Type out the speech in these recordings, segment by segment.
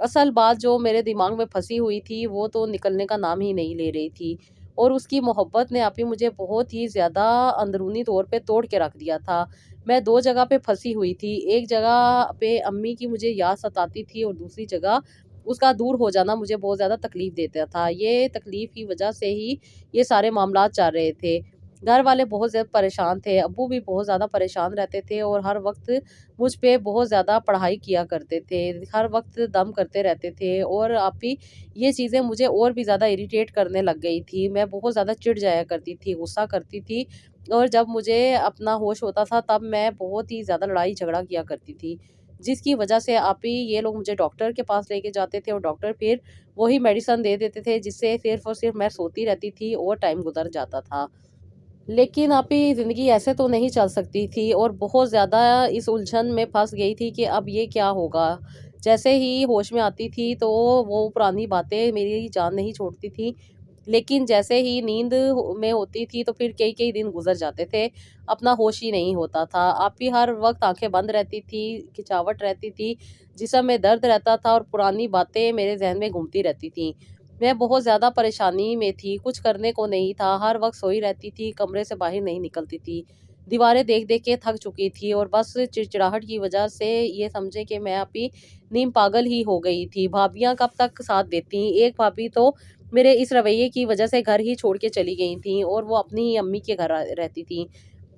اصل بات جو میرے دماغ میں پھنسی ہوئی تھی وہ تو نکلنے کا نام ہی نہیں لے رہی تھی، اور اس کی محبت نے آپی مجھے بہت ہی زیادہ اندرونی طور پہ توڑ کے رکھ دیا تھا۔ میں دو جگہ پہ پھنسی ہوئی تھی، ایک جگہ پہ امی کی مجھے یاد ستاتی تھی، اور دوسری جگہ اس کا دور ہو جانا مجھے بہت زیادہ تکلیف دیتا تھا۔ یہ تکلیف کی وجہ سے ہی یہ سارے معاملات چل رہے تھے۔ گھر والے بہت زیادہ پریشان تھے، ابو بھی بہت زیادہ پریشان رہتے تھے، اور ہر وقت مجھ پہ بہت زیادہ پڑھائی کیا کرتے تھے، ہر وقت دم کرتے رہتے تھے، اور آپی یہ چیزیں مجھے اور بھی زیادہ اریٹیٹ کرنے لگ گئی تھی۔ میں بہت زیادہ چڑ جایا کرتی تھی، غصہ کرتی تھی، اور جب مجھے اپنا ہوش ہوتا تھا تب میں بہت ہی زیادہ لڑائی جھگڑا کیا کرتی تھی، جس کی وجہ سے آپی یہ لوگ مجھے ڈاکٹر کے پاس لے کے جاتے تھے، اور ڈاکٹر پھر وہی میڈیسن دے دیتے تھے، جس سے صرف اور صرف میں سوتی رہتی تھی اور ٹائم گزر جاتا تھا۔ لیکن آپی زندگی ایسے تو نہیں چل سکتی تھی، اور بہت زیادہ اس الجھن میں پھنس گئی تھی کہ اب یہ کیا ہوگا۔ جیسے ہی ہوش میں آتی تھی تو وہ پرانی باتیں میری جان نہیں چھوڑتی تھی، لیکن جیسے ہی نیند میں ہوتی تھی تو پھر کئی کئی دن گزر جاتے تھے، اپنا ہوش ہی نہیں ہوتا تھا۔ آپی ہر وقت آنکھیں بند رہتی تھی، کھچاوٹ رہتی تھی، جسم میں درد رہتا تھا، اور پرانی باتیں میرے ذہن میں گھومتی رہتی تھیں۔ میں بہت زیادہ پریشانی میں تھی، کچھ کرنے کو نہیں تھا، ہر وقت سوئی رہتی تھی، کمرے سے باہر نہیں نکلتی تھی، دیواریں دیکھ دیکھ کے تھک چکی تھی، اور بس چڑچڑاہٹ کی وجہ سے یہ سمجھے کہ میں اپنی نیم پاگل ہی ہو گئی تھی۔ بھابیاں کب تک ساتھ دیتی، ایک بھابھی تو میرے اس رویے کی وجہ سے گھر ہی چھوڑ کے چلی گئی تھیں، اور وہ اپنی ہی امی کے گھر رہتی تھیں۔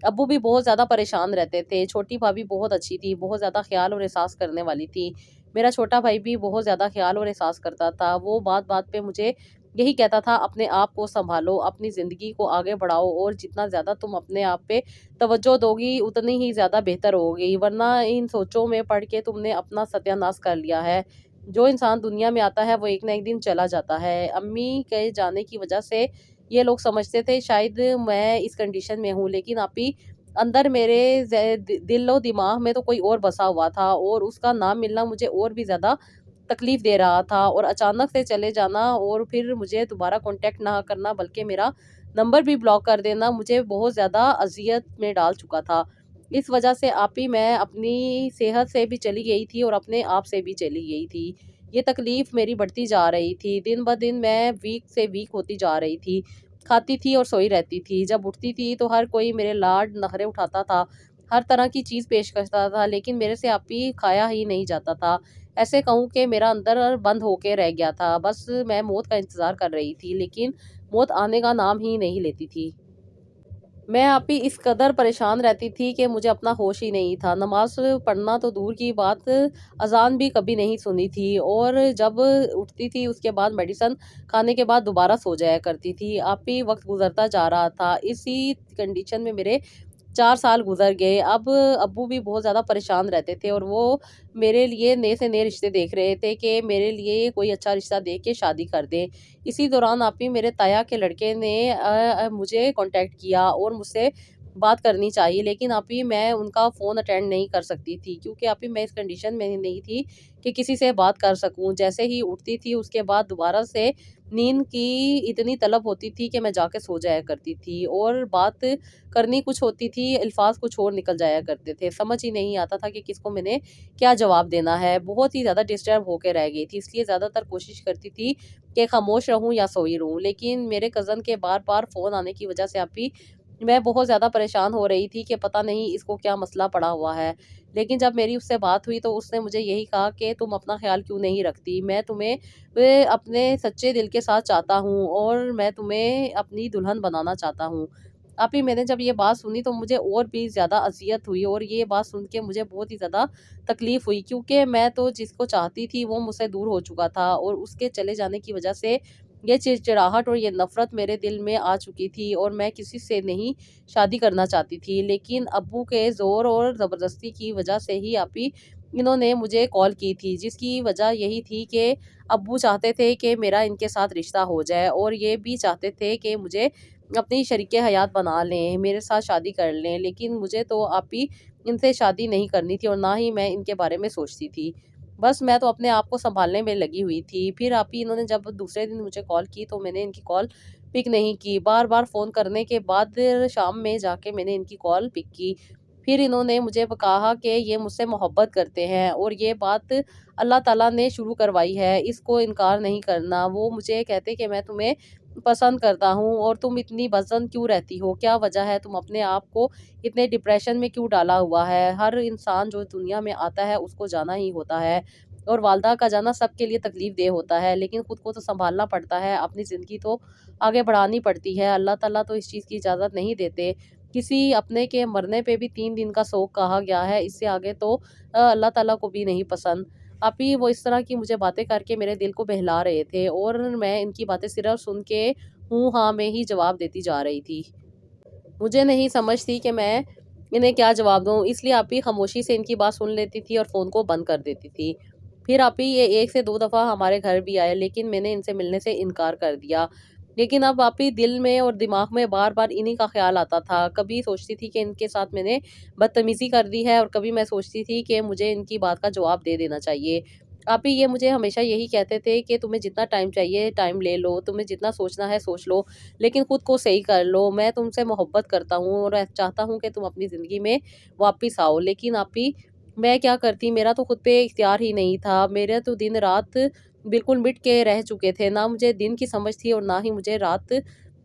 ابو بھی بہت زیادہ پریشان رہتے تھے۔ چھوٹی بھابھی بہت اچھی تھی، بہت زیادہ خیال اور احساس کرنے والی تھی۔ میرا چھوٹا بھائی بھی بہت زیادہ خیال اور احساس کرتا تھا، وہ بات بات پہ مجھے یہی کہتا تھا اپنے آپ کو سنبھالو، اپنی زندگی کو آگے بڑھاؤ، اور جتنا زیادہ تم اپنے آپ پہ توجہ دو گی اتنی ہی زیادہ بہتر ہوگی، ورنہ ان سوچوں میں پڑھ کے تم نے اپنا ستیہ ناش کر لیا ہے۔ جو انسان دنیا میں آتا ہے وہ ایک نہ ایک دن چلا جاتا ہے۔ امی کے جانے کی وجہ سے یہ لوگ سمجھتے تھے شاید میں اس کنڈیشن میں ہوں، لیکن آپی اندر میرے دل و دماغ میں تو کوئی اور بسا ہوا تھا، اور اس کا نام ملنا مجھے اور بھی زیادہ تکلیف دے رہا تھا، اور اچانک سے چلے جانا اور پھر مجھے دوبارہ کانٹیکٹ نہ کرنا بلکہ میرا نمبر بھی بلاک کر دینا مجھے بہت زیادہ اذیت میں ڈال چکا تھا۔ اس وجہ سے آپی میں اپنی صحت سے بھی چلی گئی تھی اور اپنے آپ سے بھی چلی گئی تھی۔ یہ تکلیف میری بڑھتی جا رہی تھی، دن بہ دن میں ویک سے ویک ہوتی جا رہی تھی، کھاتی تھی اور سوئی رہتی تھی، جب اٹھتی تھی تو ہر کوئی میرے لاڈ نخرے اٹھاتا تھا، ہر طرح کی چیز پیش کرتا تھا، لیکن میرے سے آپی کھایا ہی نہیں جاتا تھا۔ ایسے کہوں کہ میرا اندر بند ہو کے رہ گیا تھا، بس میں موت کا انتظار کر رہی تھی، لیکن موت آنے کا نام ہی نہیں لیتی تھی۔ میں آپی اس قدر پریشان رہتی تھی کہ مجھے اپنا ہوش ہی نہیں تھا، نماز پڑھنا تو دور کی بات، اذان بھی کبھی نہیں سنی تھی، اور جب اٹھتی تھی اس کے بعد میڈیسن کھانے کے بعد دوبارہ سو جایا کرتی تھی۔ آپی وقت گزرتا جا رہا تھا، اسی کنڈیشن میں میرے 4 سال گزر گئے۔ اب ابو بھی بہت زیادہ پریشان رہتے تھے، اور وہ میرے لیے نئے سے نئے رشتے دیکھ رہے تھے کہ میرے لیے کوئی اچھا رشتہ دیکھ کے شادی کر دیں۔ اسی دوران آپی میرے تایا کے لڑکے نے مجھے کانٹیکٹ کیا اور مجھ سے بات کرنی چاہیے، لیکن آپی میں ان کا فون اٹینڈ نہیں کر سکتی تھی، کیونکہ آپی میں اس کنڈیشن میں نہیں تھی کہ کسی سے بات کر سکوں۔ جیسے ہی اٹھتی تھی اس کے بعد دوبارہ سے نیند کی اتنی طلب ہوتی تھی کہ میں جا کے سو جایا کرتی تھی، اور بات کرنی کچھ ہوتی تھی، الفاظ کچھ اور نکل جایا کرتے تھے، سمجھ ہی نہیں آتا تھا کہ کس کو میں نے کیا جواب دینا ہے۔ بہت ہی زیادہ ڈسٹرب ہو کے رہ گئی تھی، اس لیے زیادہ تر کوشش کرتی تھی کہ خاموش رہوں یا سوئی رہوں، لیکن میرے کزن کے بار بار فون آنے کی وجہ سے آپی میں بہت زیادہ پریشان ہو رہی تھی کہ پتہ نہیں اس کو کیا مسئلہ پڑا ہوا ہے۔ لیکن جب میری اس سے بات ہوئی تو اس نے مجھے یہی کہا کہ تم اپنا خیال کیوں نہیں رکھتی، میں تمہیں اپنے سچے دل کے ساتھ چاہتا ہوں، اور میں تمہیں اپنی دلہن بنانا چاہتا ہوں۔ آپی میں نے جب یہ بات سنی تو مجھے اور بھی زیادہ اذیت ہوئی، اور یہ بات سن کے مجھے بہت ہی زیادہ تکلیف ہوئی، کیونکہ میں تو جس کو چاہتی تھی وہ مجھ سے دور ہو چکا تھا، اور اس کے چلے جانے کی وجہ سے یہ چڑچڑاہٹ اور یہ نفرت میرے دل میں آ چکی تھی، اور میں کسی سے نہیں شادی کرنا چاہتی تھی، لیکن ابو کے زور اور زبردستی کی وجہ سے ہی آپی انہوں نے مجھے کال کی تھی، جس کی وجہ یہی تھی کہ ابو چاہتے تھے کہ میرا ان کے ساتھ رشتہ ہو جائے، اور یہ بھی چاہتے تھے کہ مجھے اپنی شریک حیات بنا لیں، میرے ساتھ شادی کر لیں، لیکن مجھے تو آپی ان سے شادی نہیں کرنی تھی، اور نہ ہی میں ان کے بارے میں سوچتی تھی، بس میں تو اپنے آپ کو سنبھالنے میں لگی ہوئی تھی۔ پھر آپی انہوں نے جب دوسرے دن مجھے کال کی تو میں نے ان کی کال پک نہیں کی، بار بار فون کرنے کے بعد شام میں جا کے میں نے ان کی کال پک کی۔ پھر انہوں نے مجھے کہا کہ یہ مجھ سے محبت کرتے ہیں اور یہ بات اللہ تعالیٰ نے شروع کروائی ہے، اس کو انکار نہیں کرنا۔ وہ مجھے کہتے کہ میں تمہیں پسند کرتا ہوں اور تم اتنی بزن کیوں رہتی ہو، کیا وجہ ہے، تم اپنے آپ کو اتنے ڈپریشن میں کیوں ڈالا ہوا ہے۔ ہر انسان جو دنیا میں آتا ہے اس کو جانا ہی ہوتا ہے اور والدہ کا جانا سب کے لیے تکلیف دہ ہوتا ہے، لیکن خود کو تو سنبھالنا پڑتا ہے، اپنی زندگی تو آگے بڑھانی پڑتی ہے۔ اللہ تعالیٰ تو اس چیز کی اجازت نہیں دیتے، کسی اپنے کے مرنے پہ بھی 3 دن کا سوگ کہا گیا ہے، اس سے آگے تو اللہ تعالیٰ کو بھی نہیں پسند۔ آپی وہ اس طرح کی مجھے باتیں کر کے میرے دل کو بہلا رہے تھے اور میں ان کی باتیں صرف سن کے ہوں ہاں میں ہی جواب دیتی جا رہی تھی۔ مجھے نہیں سمجھ تھی کہ میں انہیں کیا جواب دوں، اس لیے آپی خاموشی سے ان کی بات سن لیتی تھی اور فون کو بند کر دیتی تھی۔ پھر آپی یہ 1 سے 2 دفعہ ہمارے گھر بھی آئے، لیکن میں نے ان سے ملنے سے انکار کر دیا۔ لیکن اب آپی دل میں اور دماغ میں بار بار انہی کا خیال آتا تھا، کبھی سوچتی تھی کہ ان کے ساتھ میں نے بدتمیزی کر دی ہے اور کبھی میں سوچتی تھی کہ مجھے ان کی بات کا جواب دے دینا چاہیے۔ آپی یہ مجھے ہمیشہ یہی کہتے تھے کہ تمہیں جتنا ٹائم چاہیے ٹائم لے لو، تمہیں جتنا سوچنا ہے سوچ لو، لیکن خود کو صحیح کر لو۔ میں تم سے محبت کرتا ہوں اور چاہتا ہوں کہ تم اپنی زندگی میں واپس آؤ، لیکن آپی میں کیا کرتی، میرا تو خود پہ اختیار ہی نہیں تھا، میرے تو دن رات بالکل مٹ کے رہ چکے تھے، نہ مجھے دن کی سمجھ تھی اور نہ ہی مجھے رات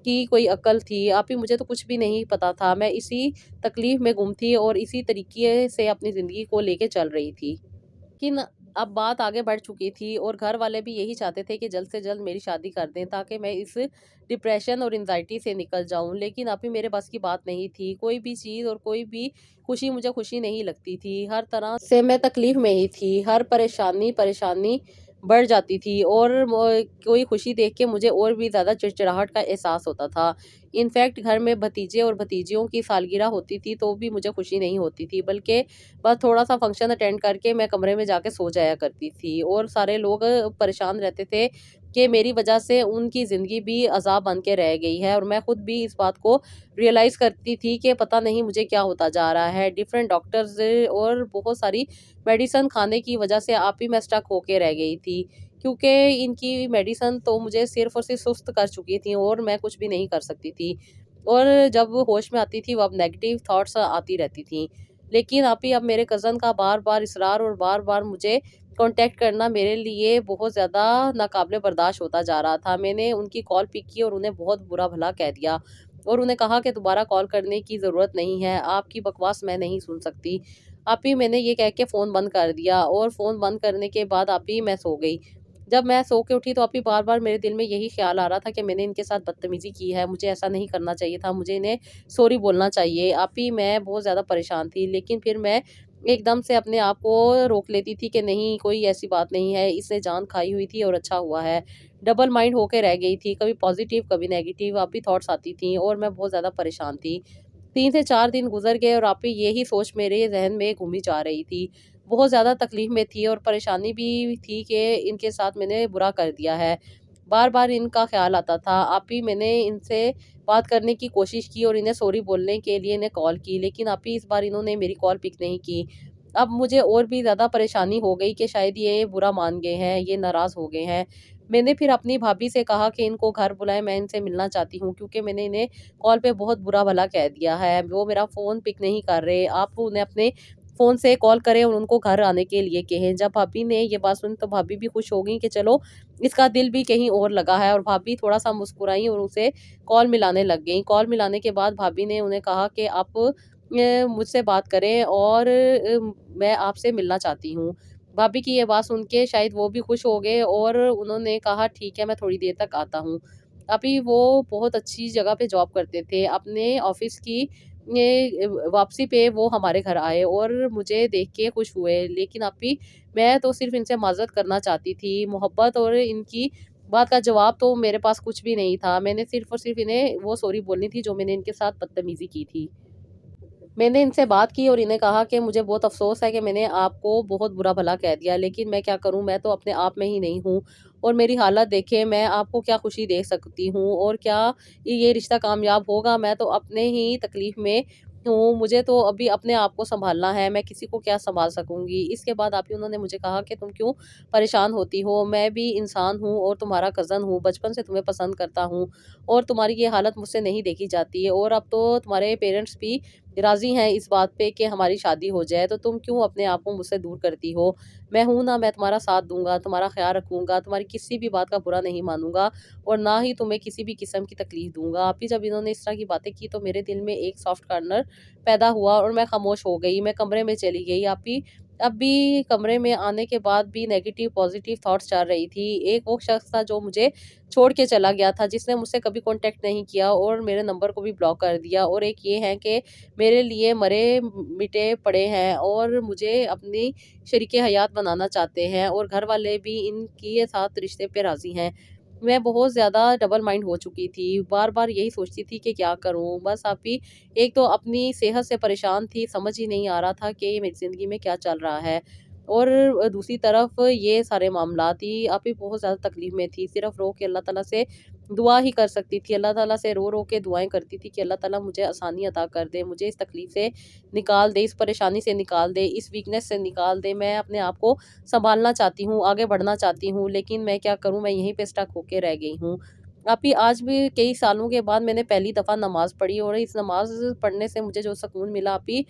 کی کوئی عقل تھی۔ آپی مجھے تو کچھ بھی نہیں پتا تھا، میں اسی تکلیف میں گم تھی اور اسی طریقے سے اپنی زندگی کو لے کے چل رہی تھی۔ لیکن اب بات آگے بڑھ چکی تھی اور گھر والے بھی یہی چاہتے تھے کہ جلد سے جلد میری شادی کر دیں تاکہ میں اس ڈپریشن اور انزائٹی سے نکل جاؤں، لیکن ابھی میرے بس کی بات نہیں تھی۔ کوئی بھی چیز اور کوئی بھی خوشی مجھے خوشی نہیں لگتی تھی، ہر طرح سے میں تکلیف میں ہی تھی، ہر پریشانی بڑھ جاتی تھی اور کوئی خوشی دیکھ کے مجھے اور بھی زیادہ چڑچڑاہٹ کا احساس ہوتا تھا۔ انفیکٹ گھر میں بھتیجے اور بھتیجیوں کی سالگرہ ہوتی تھی تو بھی مجھے خوشی نہیں ہوتی تھی، بلکہ بس تھوڑا سا فنکشن اٹینڈ کر کے میں کمرے میں جا کے سو جایا کرتی تھی اور سارے لوگ پریشان رہتے تھے کہ میری وجہ سے ان کی زندگی بھی عذاب بن کے رہ گئی ہے، اور میں خود بھی اس بات کو ریئلائز کرتی تھی کہ پتہ نہیں مجھے کیا ہوتا جا رہا ہے۔ ڈیفرنٹ ڈاکٹرز اور بہت ساری میڈیسن کھانے کی وجہ سے آپ ہی میں اسٹک ہو کے رہ گئی تھی، کیونکہ ان کی میڈیسن تو مجھے صرف اور صرف سست کر چکی تھیں اور میں کچھ بھی نہیں کر سکتی تھی، اور جب ہوش میں آتی تھی وہ اب نیگیٹو تھاٹس آتی رہتی تھیں۔ لیکن آپی اب میرے کزن کا بار بار اصرار اور بار بار مجھے کانٹیکٹ کرنا میرے لیے بہت زیادہ ناقابل برداشت ہوتا جا رہا تھا۔ میں نے ان کی کال پک کی اور انہیں بہت برا بھلا کہہ دیا اور انہیں کہا کہ دوبارہ کال کرنے کی ضرورت نہیں ہے، آپ کی بکواس میں نہیں سن سکتی۔ آپی میں نے یہ کہہ کے فون بند کر دیا اور فون بند کرنے کے بعد آپی میں سو گئی۔ جب میں سو کے اٹھی تو آپی بار بار میرے دل میں یہی خیال آ رہا تھا کہ میں نے ان کے ساتھ بدتمیزی کی ہے، مجھے ایسا نہیں کرنا چاہیے تھا، مجھے انہیں سوری بولنا چاہیے۔ آپی میں بہت زیادہ پریشان تھی، لیکن پھر میں ایک دم سے اپنے آپ کو روک لیتی تھی کہ نہیں، کوئی ایسی بات نہیں ہے، اس نے جان کھائی ہوئی تھی اور اچھا ہوا ہے۔ ڈبل مائنڈ ہو کے رہ گئی تھی، کبھی پازیٹیو کبھی نیگیٹیو آپی تھاٹس آتی تھیں اور میں بہت زیادہ پریشان تھی۔ 3 سے 4 دن گزر گئے اور آپی یہی سوچ میرے ذہن میں گھومی جا رہی تھی، بہت زیادہ تکلیف میں تھی اور پریشانی بھی تھی کہ ان کے ساتھ میں نے برا کر دیا ہے، بار بار ان کا خیال آتا تھا۔ آپی میں نے ان سے بات کرنے کی کوشش کی اور انہیں سوری بولنے کے لیے انہیں کال کی، لیکن آپی اس بار انہوں نے میری کال پک نہیں کی۔ اب مجھے اور بھی زیادہ پریشانی ہو گئی کہ شاید یہ برا مان گئے ہیں، یہ ناراض ہو گئے ہیں۔ میں نے پھر اپنی بھابھی سے کہا کہ ان کو گھر بلائیں، میں ان سے ملنا چاہتی ہوں، کیونکہ میں نے انہیں کال پہ بہت برا بھلا کہہ دیا ہے، وہ میرا فون پک نہیں کر رہے، آپ انہیں اپنے فون سے کال کریں اور ان کو گھر آنے کے لیے کہیں۔ جب بھابھی نے یہ بات سنی تو بھابھی بھی خوش ہو گئی کہ چلو اس کا دل بھی کہیں اور لگا ہے، اور بھابھی تھوڑا سا مسکرائیں اور اسے کال ملانے لگ گئیں۔ کال ملانے کے بعد بھابھی نے انہیں کہا کہ آپ مجھ سے بات کریں اور میں آپ سے ملنا چاہتی ہوں۔ بھابھی کی یہ بات سن کے شاید وہ بھی خوش ہو گئے اور انہوں نے کہا ٹھیک ہے، میں تھوڑی دیر تک آتا ہوں۔ ابھی وہ بہت اچھی جگہ پہ جاب کرتے تھے، اپنے آفس کی واپسی پہ وہ ہمارے گھر آئے اور مجھے دیکھ کے خوش ہوئے، لیکن ابھی میں تو صرف ان سے معذرت کرنا چاہتی تھی، محبت اور ان کی بات کا جواب تو میرے پاس کچھ بھی نہیں تھا، میں نے صرف اور صرف انہیں وہ سوری بولنی تھی جو میں نے ان کے ساتھ بدتمیزی کی تھی۔ میں نے ان سے بات کی اور انہیں کہا کہ مجھے بہت افسوس ہے کہ میں نے آپ کو بہت برا بھلا کہہ دیا، لیکن میں کیا کروں، میں تو اپنے آپ میں ہی نہیں ہوں، اور میری حالت دیکھیں، میں آپ کو کیا خوشی دے سکتی ہوں اور کیا یہ رشتہ کامیاب ہوگا، میں تو اپنے ہی تکلیف میں ہوں، مجھے تو ابھی اپنے آپ کو سنبھالنا ہے، میں کسی کو کیا سنبھال سکوں گی۔ اس کے بعد آپ ہی انہوں نے مجھے کہا کہ تم کیوں پریشان ہوتی ہو، میں بھی انسان ہوں اور تمہارا کزن ہوں، بچپن سے تمہیں پسند کرتا ہوں اور تمہاری یہ حالت مجھ سے نہیں دیکھی جاتی ہے، اور اب تو تمہارے پیرنٹس بھی راضی ہیں اس بات پہ کہ ہماری شادی ہو جائے، تو تم کیوں اپنے آپ کو مجھ سے دور کرتی ہو؟ میں ہوں نا، میں تمہارا ساتھ دوں گا، تمہارا خیال رکھوں گا، تمہاری کسی بھی بات کا برا نہیں مانوں گا، اور نہ ہی تمہیں کسی بھی قسم کی تکلیف دوں گا۔ آپ ہی جب انہوں نے اس طرح کی باتیں کی تو میرے دل میں ایک سافٹ کارنر پیدا ہوا اور میں خاموش ہو گئی، میں کمرے میں چلی گئی۔ آپ ہی اب بھی کمرے میں آنے کے بعد بھی نیگیٹو پازیٹیو تھاٹس چل رہی تھی۔ ایک وہ شخص تھا جو مجھے چھوڑ کے چلا گیا تھا، جس نے مجھ سے کبھی کانٹیکٹ نہیں کیا اور میرے نمبر کو بھی بلاک کر دیا، اور ایک یہ ہے کہ میرے لیے مرے مٹے پڑے ہیں اور مجھے اپنی شریک حیات بنانا چاہتے ہیں، اور گھر والے بھی ان کے ساتھ رشتے پہ راضی ہیں۔ میں بہت زیادہ ڈبل مائنڈ ہو چکی تھی، بار بار یہی سوچتی تھی کہ کیا کروں۔ بس آپ ہی ایک تو اپنی صحت سے پریشان تھی، سمجھ ہی نہیں آ رہا تھا کہ یہ میری زندگی میں کیا چل رہا ہے، اور دوسری طرف یہ سارے معاملات ہی آپ ہی بہت زیادہ تکلیف میں تھی، صرف رو کے اللہ تعالیٰ سے دعا ہی کر سکتی تھی، اللہ تعالیٰ سے رو رو کے دعائیں کرتی تھی کہ اللہ تعالیٰ مجھے آسانی عطا کر دے، مجھے اس تکلیف سے نکال دے، اس پریشانی سے نکال دے، اس ویکنس سے نکال دے۔ میں اپنے آپ کو سنبھالنا چاہتی ہوں، آگے بڑھنا چاہتی ہوں، لیکن میں کیا کروں، میں یہیں پہ اسٹک ہو کے رہ گئی ہوں۔ آپ ہی آج بھی کئی سالوں کے بعد میں نے پہلی دفعہ نماز پڑھی، اور اس نماز پڑھنے سے مجھے جو سکون ملا، آپ ہی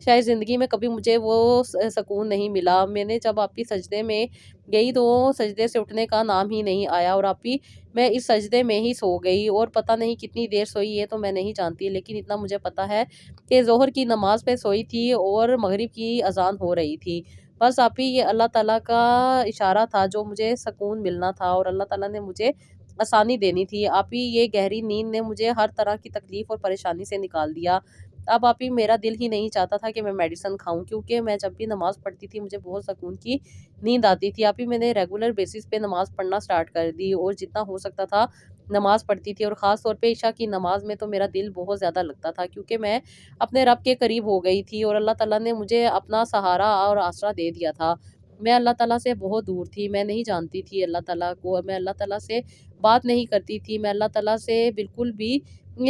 شاید زندگی میں کبھی مجھے وہ سکون نہیں ملا۔ میں نے جب آپ ہی سجدے میں گئی تو سجدے سے اٹھنے کا نام ہی نہیں آیا، اور آپ ہی میں اس سجدے میں ہی سو گئی، اور پتہ نہیں کتنی دیر سوئی ہے تو میں نہیں جانتی، لیکن اتنا مجھے پتا ہے کہ ظہر کی نماز پہ سوئی تھی اور مغرب کی اذان ہو رہی تھی۔ بس آپ ہی یہ اللہ تعالیٰ کا اشارہ تھا جو مجھے سکون ملنا تھا، اور اللہ تعالیٰ نے مجھے آسانی دینی تھی۔ آپ ہی یہ گہری نیند نے مجھے ہر طرح کی تکلیف اور پریشانی سے نکال دیا۔ اب آپ ہی میرا دل ہی نہیں چاہتا تھا کہ میں میڈیسن کھاؤں، کیونکہ میں جب بھی نماز پڑھتی تھی مجھے بہت سکون کی نیند آتی تھی۔ آپ ہی میں نے ریگولر بیسس پہ نماز پڑھنا سٹارٹ کر دی، اور جتنا ہو سکتا تھا نماز پڑھتی تھی، اور خاص طور پہ عشاء کی نماز میں تو میرا دل بہت زیادہ لگتا تھا، کیونکہ میں اپنے رب کے قریب ہو گئی تھی، اور اللہ تعالیٰ نے مجھے اپنا سہارا اور آسرا دے دیا تھا۔ میں اللہ تعالیٰ سے بہت دور تھی، میں نہیں جانتی تھی اللہ تعالیٰ کو، میں اللہ تعالیٰ سے بات نہیں کرتی تھی، میں اللہ تعالیٰ سے بالکل بھی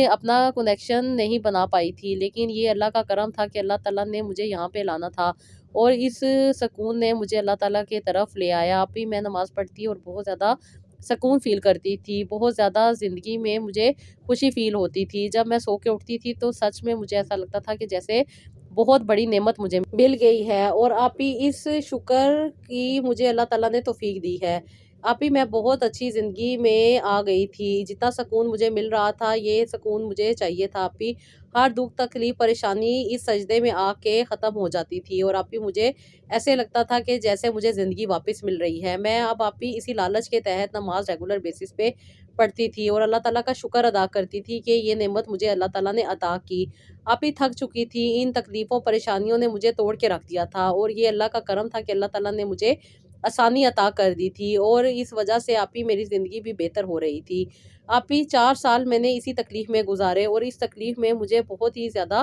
اپنا کنیکشن نہیں بنا پائی تھی، لیکن یہ اللہ کا کرم تھا کہ اللہ تعالیٰ نے مجھے یہاں پہ لانا تھا، اور اس سکون نے مجھے اللہ تعالیٰ کی طرف لے آیا۔ اب بھی میں نماز پڑھتی اور بہت زیادہ سکون فیل کرتی تھی، بہت زیادہ زندگی میں مجھے خوشی فیل ہوتی تھی۔ جب میں سو کے اٹھتی تھی تو سچ میں مجھے ایسا لگتا تھا کہ جیسے بہت بڑی نعمت مجھے مل گئی ہے، اور آپ ہی اس شکر کی مجھے اللہ تعالیٰ نے توفیق دی ہے۔ آپ ہی میں بہت اچھی زندگی میں آ گئی تھی، جتنا سکون مجھے مل رہا تھا یہ سکون مجھے چاہیے تھا۔ آپ ہی ہر دکھ تکلیف پریشانی اس سجدے میں آ کے ختم ہو جاتی تھی، اور آپ ہی مجھے ایسے لگتا تھا کہ جیسے مجھے زندگی واپس مل رہی ہے۔ میں اب آپ ہی اسی لالچ کے تحت نماز ریگولر بیسس پہ پڑھتی تھی، اور اللہ تعالیٰ کا شکر ادا کرتی تھی کہ یہ نعمت مجھے اللہ تعالیٰ نے عطا کی۔ آپ ہی تھک چکی تھی، ان تکلیفوں پریشانیوں نے مجھے توڑ کے رکھ دیا تھا، اور یہ اللہ کا کرم تھا کہ اللہ تعالیٰ نے مجھے آسانی عطا کر دی تھی، اور اس وجہ سے آپ ہی میری زندگی بھی بہتر ہو رہی تھی۔ آپ ہی 4 سال میں نے اسی تکلیف میں گزارے، اور اس تکلیف میں مجھے بہت ہی زیادہ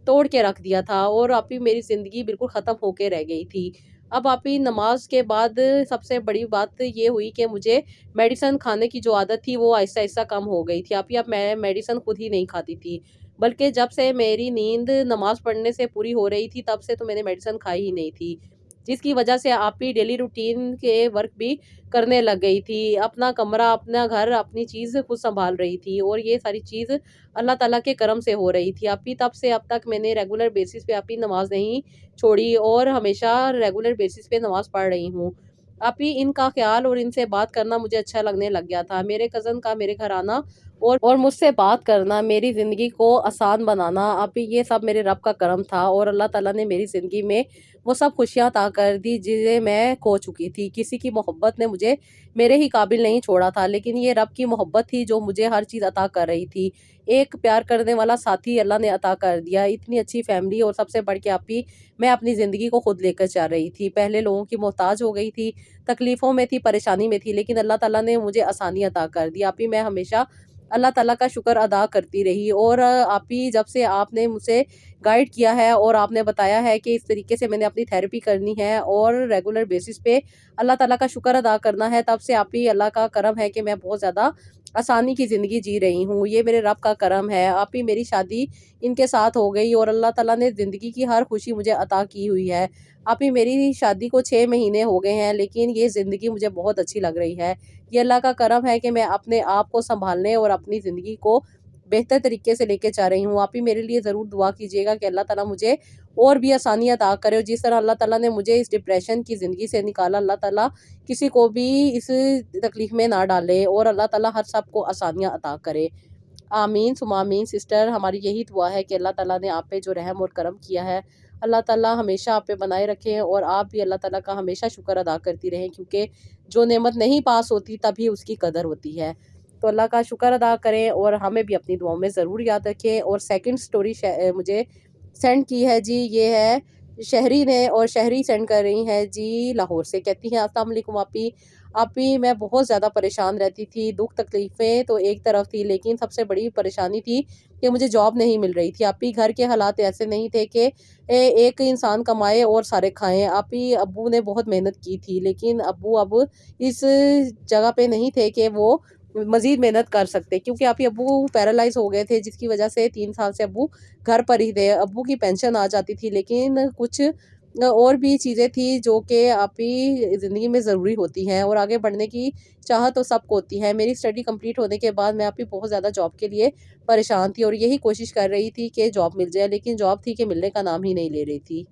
توڑ کے رکھ دیا تھا، اور آپ ہی میری زندگی بالکل ختم ہو کے رہ گئی تھی۔ اب آپ ہی نماز کے بعد سب سے بڑی بات یہ ہوئی کہ مجھے میڈیسن کھانے کی جو عادت تھی وہ آہستہ آہستہ کم ہو گئی تھی۔ آپ ہی اب میں میڈیسن خود ہی نہیں کھاتی تھی، بلکہ جب سے میری نیند نماز پڑھنے سے پوری ہو رہی تھی تب سے تو میں نے میڈیسن کھائی ہی نہیں تھی، جس کی وجہ سے آپ ہی ڈیلی روٹین کے ورک بھی کرنے لگ گئی تھی، اپنا کمرہ، اپنا گھر، اپنی چیز خود سنبھال رہی تھی، اور یہ ساری چیز اللہ تعالیٰ کے کرم سے ہو رہی تھی۔ آپ ہی تب سے اب تک میں نے ریگولر بیسس پہ آپ ہی نماز نہیں چھوڑی، اور ہمیشہ ریگولر بیسس پہ نماز پڑھ رہی ہوں۔ آپ ہی ان کا خیال اور ان سے بات کرنا مجھے اچھا لگنے لگ گیا تھا، میرے کزن کا میرے گھر آنا اور مجھ سے بات کرنا، میری زندگی کو آسان بنانا، آپ ہی یہ سب میرے رب کا کرم تھا، اور اللہ تعالیٰ نے میری زندگی میں وہ سب خوشیاں عطا کر دی جنہیں میں کھو چکی تھی۔ کسی کی محبت نے مجھے میرے ہی قابل نہیں چھوڑا تھا، لیکن یہ رب کی محبت تھی جو مجھے ہر چیز عطا کر رہی تھی۔ ایک پیار کرنے والا ساتھی اللہ نے عطا کر دیا، اتنی اچھی فیملی، اور سب سے بڑھ کے آپ ہی میں اپنی زندگی کو خود لے کر چل رہی تھی۔ پہلے لوگوں کی محتاج ہو گئی تھی، تکلیفوں میں تھی، پریشانی میں تھی، لیکن اللہ تعالیٰ نے مجھے آسانی عطا کر دی۔ آپ ہی میں ہمیشہ اللہ تعالیٰ کا شکر ادا کرتی رہی، اور آپ ہی جب سے آپ نے مجھے گائیڈ کیا ہے اور آپ نے بتایا ہے کہ اس طریقے سے میں نے اپنی تھیراپی کرنی ہے اور ریگولر بیسس پہ اللہ تعالیٰ کا شکر ادا کرنا ہے، تب سے آپ ہی اللہ کا کرم ہے کہ میں بہت زیادہ آسانی کی زندگی جی رہی ہوں۔ یہ میرے رب کا کرم ہے۔ آپ ہی میری شادی ان کے ساتھ ہو گئی، اور اللہ تعالیٰ نے زندگی کی ہر خوشی مجھے عطا کی ہوئی ہے۔ آپ ہی میری شادی کو 6 مہینے ہو گئے ہیں، لیکن یہ زندگی مجھے بہت اچھی لگ رہی ہے۔ یہ اللہ کا کرم ہے کہ میں اپنے آپ کو سنبھالنے اور اپنی زندگی کو بہتر طریقے سے لے کے چاہ رہی ہوں۔ آپ ہی میرے لیے ضرور دعا کیجیے گا کہ اللہ تعالیٰ مجھے اور بھی آسانی عطا کرے، اور جس طرح اللہ تعالیٰ نے مجھے اس ڈپریشن کی زندگی سے نکالا، اللہ تعالیٰ کسی کو بھی اس تکلیف میں نہ ڈالے، اور اللہ تعالیٰ ہر سب کو آسانیاں عطا کرے۔ آمین ثم آمین سسٹر، ہماری یہی دعا ہے کہ اللہ تعالیٰ نے آپ پہ جو رحم اور کرم کیا ہے، اللہ تعالیٰ ہمیشہ آپ پہ بنائے رکھیں، اور آپ بھی اللہ تعالیٰ کا ہمیشہ شکر ادا کرتی رہیں، کیونکہ جو نعمت نہیں پاس ہوتی تبھی اس کی قدر ہوتی ہے۔ تو اللہ کا شکر ادا کریں، اور ہمیں بھی اپنی دعاؤں میں ضرور یاد رکھیں۔ اور سیکنڈ سٹوری مجھے سینڈ کی ہے جی، یہ ہے شہری نے، اور شہری سینڈ کر رہی ہیں جی لاہور سے۔ کہتی ہیں السلام علیکم آپی میں بہت زیادہ پریشان رہتی تھی، دکھ تکلیفیں تو ایک طرف تھی، لیکن سب سے بڑی پریشانی تھی کہ مجھے جاب نہیں مل رہی تھی۔ آپی گھر کے حالات ایسے نہیں تھے کہ ایک انسان کمائے اور سارے کھائیں۔ آپی ابو نے بہت محنت کی تھی، لیکن ابو اب اس جگہ پہ نہیں تھے کہ وہ مزید محنت کر سکتے، کیونکہ آپی ابو پیرالائز ہو گئے تھے، جس کی وجہ سے 3 سال سے ابو گھر پر ہی تھے۔ ابو کی پینشن آ جاتی تھی، لیکن کچھ اور بھی چیزیں تھی جو کہ آپی زندگی میں ضروری ہوتی ہیں، اور آگے بڑھنے کی چاہت تو سب کو ہوتی ہے۔ میری اسٹڈی کمپلیٹ ہونے کے بعد میں آپی بہت زیادہ جاب کے لیے پریشان تھی، اور یہی کوشش کر رہی تھی کہ جاب مل جائے، لیکن جاب تھی کہ ملنے کا نام ہی نہیں لے رہی تھی۔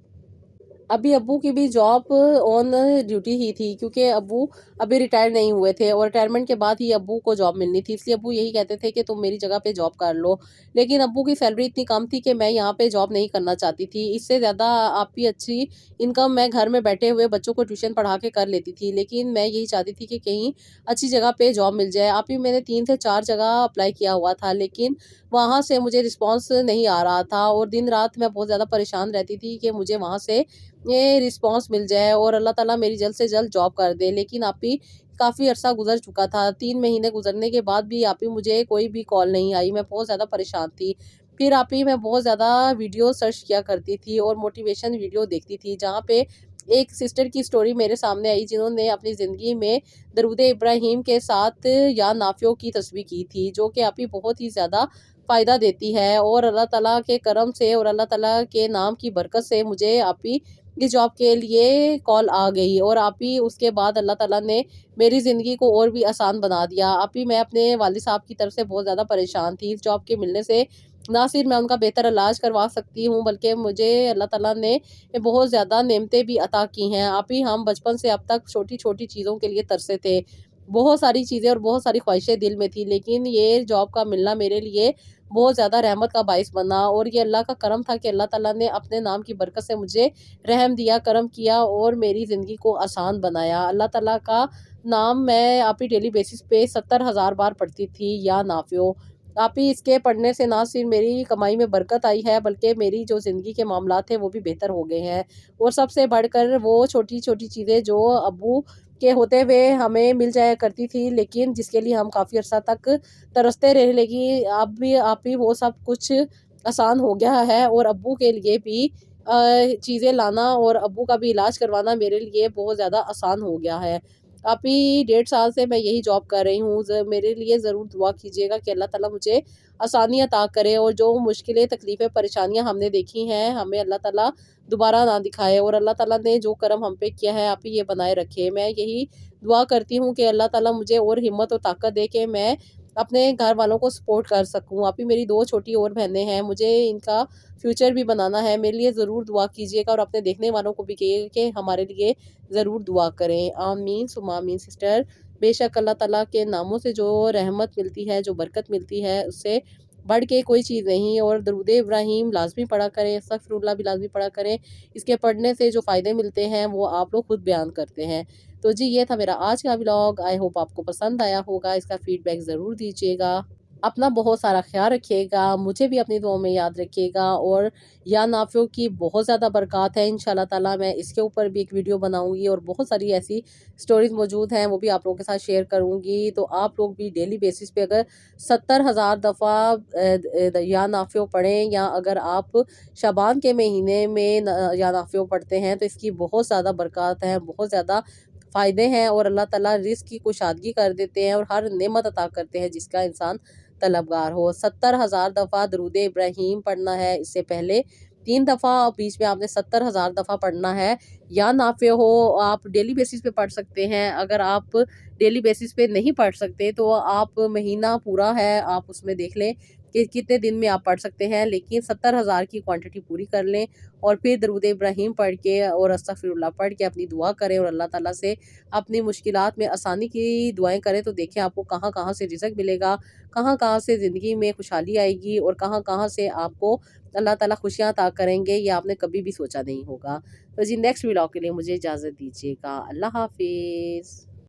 ابو کی بھی جاب آن ڈیوٹی ہی تھی، کیونکہ ابو ابھی ریٹائر نہیں ہوئے تھے، اور ریٹائرمنٹ کے بعد ہی ابو کو جاب ملنی تھی، اس لیے ابو یہی کہتے تھے کہ تم میری جگہ پہ جاب کر لو، لیکن ابو کی سیلری اتنی کم تھی کہ میں یہاں پہ جاب نہیں کرنا چاہتی تھی۔ اس سے زیادہ آپ بھی اچھی انکم میں گھر میں بیٹھے ہوئے بچوں کو ٹیوشن پڑھا کے کر لیتی تھی، لیکن میں یہی چاہتی تھی کہ کہیں اچھی جگہ پہ جاب مل جائے۔ آپ ہی میں نے 3 سے 4 جگہ اپلائی کیا ہوا تھا، لیکن وہاں سے مجھے رسپانس نہیں آ رہا تھا، اور دن رات میں بہت زیادہ پریشان رہتی تھی کہ مجھے وہاں سے یہ رسپانس مل جائے اور اللہ تعالیٰ میری جلد سے جلد جاب کر دے۔ لیکن آپ ہی کافی عرصہ گزر چکا تھا، 3 مہینے گزرنے کے بعد بھی آپ ہی مجھے کوئی بھی کال نہیں آئی، میں بہت زیادہ پریشان تھی۔ پھر آپ ہی میں بہت زیادہ ویڈیو سرچ کیا کرتی تھی، اور موٹیویشن ویڈیو دیکھتی تھی، جہاں پہ ایک سسٹر کی سٹوری میرے سامنے آئی، جنہوں نے اپنی زندگی میں درود ابراہیم کے ساتھ یا نافیوں کی تسبیح کی تھی، جو کہ آپ ہی بہت ہی زیادہ فائدہ دیتی ہے، اور اللہ تعالیٰ کے کرم سے اور اللہ تعالیٰ کے نام کی برکت سے مجھے آپ ہی اس جاب کے لیے کال آ گئی، اور آپ ہی اس کے بعد اللہ تعالیٰ نے میری زندگی کو اور بھی آسان بنا دیا۔ آپ ہی میں اپنے والد صاحب کی طرف سے بہت زیادہ پریشان تھی، اس جاب کے ملنے سے نہ صرف میں ان کا بہتر علاج کروا سکتی ہوں، بلکہ مجھے اللہ تعالیٰ نے بہت زیادہ نعمتیں بھی عطا کی ہیں۔ آپ ہی ہم بچپن سے اب تک چھوٹی چھوٹی چیزوں کے لیے ترسے تھے، بہت ساری چیزیں اور بہت ساری خواہشیں دل میں تھی، لیکن یہ جاب کا ملنا میرے لیے بہت زیادہ رحمت کا باعث بنا، اور یہ اللہ کا کرم تھا کہ اللہ تعالیٰ نے اپنے نام کی برکت سے مجھے رحم دیا، کرم کیا، اور میری زندگی کو آسان بنایا۔ اللہ تعالیٰ کا نام میں آپ ہی ڈیلی بیسس پہ 70,000 بار پڑھتی تھی یا نافیوں۔ آپ ہی اس کے پڑھنے سے نہ صرف میری کمائی میں برکت آئی ہے، بلکہ میری جو زندگی کے معاملات ہیں وہ بھی بہتر ہو گئے ہیں، اور سب سے بڑھ کر وہ چھوٹی چھوٹی چیزیں جو ابو کے ہوتے ہوئے ہمیں مل جایا کرتی تھی، لیکن جس کے لیے ہم کافی عرصہ تک ترستے رہے، لیکن اب بھی آپ ہی وہ سب کچھ آسان ہو گیا ہے، اور ابو کے لیے بھی چیزیں لانا اور ابو کا بھی علاج کروانا میرے لیے بہت زیادہ آسان ہو گیا ہے۔ آپ ہی 1.5 سال سے میں یہی جاب کر رہی ہوں، میرے لیے ضرور دعا کیجیے گا کہ اللہ تعالیٰ مجھے آسانی عطا کرے، اور جو مشکلیں تکلیفیں پریشانیاں ہم نے دیکھی ہیں ہمیں اللہ تعالیٰ دوبارہ نہ دکھائے، اور اللہ تعالیٰ نے جو کرم ہم پہ کیا ہے آپ ہی یہ بنائے رکھے۔ میں یہی دعا کرتی ہوں کہ اللہ تعالیٰ مجھے اور ہمت اور طاقت دے کہ میں اپنے گھر والوں کو سپورٹ کر سکوں۔ آپ ہی میری 2 چھوٹی اور بہنیں ہیں، مجھے ان کا فیوچر بھی بنانا ہے، میرے لیے ضرور دعا کیجیے گا، اور اپنے دیکھنے والوں کو بھی کہیے کہ ہمارے لیے ضرور دعا کریں۔ آمین ثم آمین سسٹر۔ بے شک اللہ تعالیٰ کے ناموں سے جو رحمت ملتی ہے، جو برکت ملتی ہے، اس سے بڑھ کے کوئی چیز نہیں، اور درود ابراہیم لازمی پڑھا کریں، استغفر اللہ بھی لازمی پڑھا کریں، اس کے پڑھنے سے جو فائدے ملتے ہیں وہ آپ لوگ خود بیان کرتے ہیں۔ تو جی یہ تھا میرا آج کا ولاگ، آئی ہوپ آپ کو پسند آیا ہوگا، اس کا فیڈ بیک ضرور دیجیے گا۔ اپنا بہت سارا خیال رکھیے گا، مجھے بھی اپنی دعاؤں میں یاد رکھیے گا، اور یا نافیوں کی بہت زیادہ برکات ہے، انشاءاللہ تعالیٰ میں اس کے اوپر بھی ایک ویڈیو بناؤں گی، اور بہت ساری ایسی سٹوریز موجود ہیں وہ بھی آپ لوگوں کے ساتھ شیئر کروں گی۔ تو آپ لوگ بھی ڈیلی بیسس پہ اگر 70,000 دفعہ یا نافیوں پڑھیں، یا اگر آپ شعبان کے مہینے میں یا نافیوں پڑھتے ہیں، تو اس کی بہت زیادہ برکات ہیں، بہت زیادہ فائدے ہیں، اور اللہ تعالیٰ رزق کی کشادگی کر دیتے ہیں، اور ہر نعمت عطا کرتے ہیں جس کا انسان طلبگار ہو۔ 70,000 دفعہ درود ابراہیم پڑھنا ہے، اس سے پہلے 3 دفعہ، بیچ میں آپ نے 70,000 دفعہ پڑھنا ہے، یا نافع ہو آپ ڈیلی بیسس پہ پڑھ سکتے ہیں۔ اگر آپ ڈیلی بیسس پہ نہیں پڑھ سکتے تو آپ مہینہ پورا ہے آپ اس میں دیکھ لیں کہ کتنے دن میں آپ پڑھ سکتے ہیں، لیکن 70,000 کی کوانٹٹی پوری کر لیں اور پھر درود ابراہیم پڑھ کے اور استغفر اللہ پڑھ کے اپنی دعا کریں اور اللہ تعالیٰ سے اپنی مشکلات میں آسانی کی دعائیں کریں، تو دیکھیں آپ کو کہاں کہاں سے رزق ملے گا، کہاں کہاں سے زندگی میں خوشحالی آئے گی اور کہاں کہاں سے آپ کو اللہ تعالیٰ خوشیاں عطا کریں گے، یہ آپ نے کبھی بھی سوچا نہیں ہوگا۔ تو جی نیکسٹ ولاگ کے لیے مجھے اجازت دیجیے گا۔ اللہ حافظ۔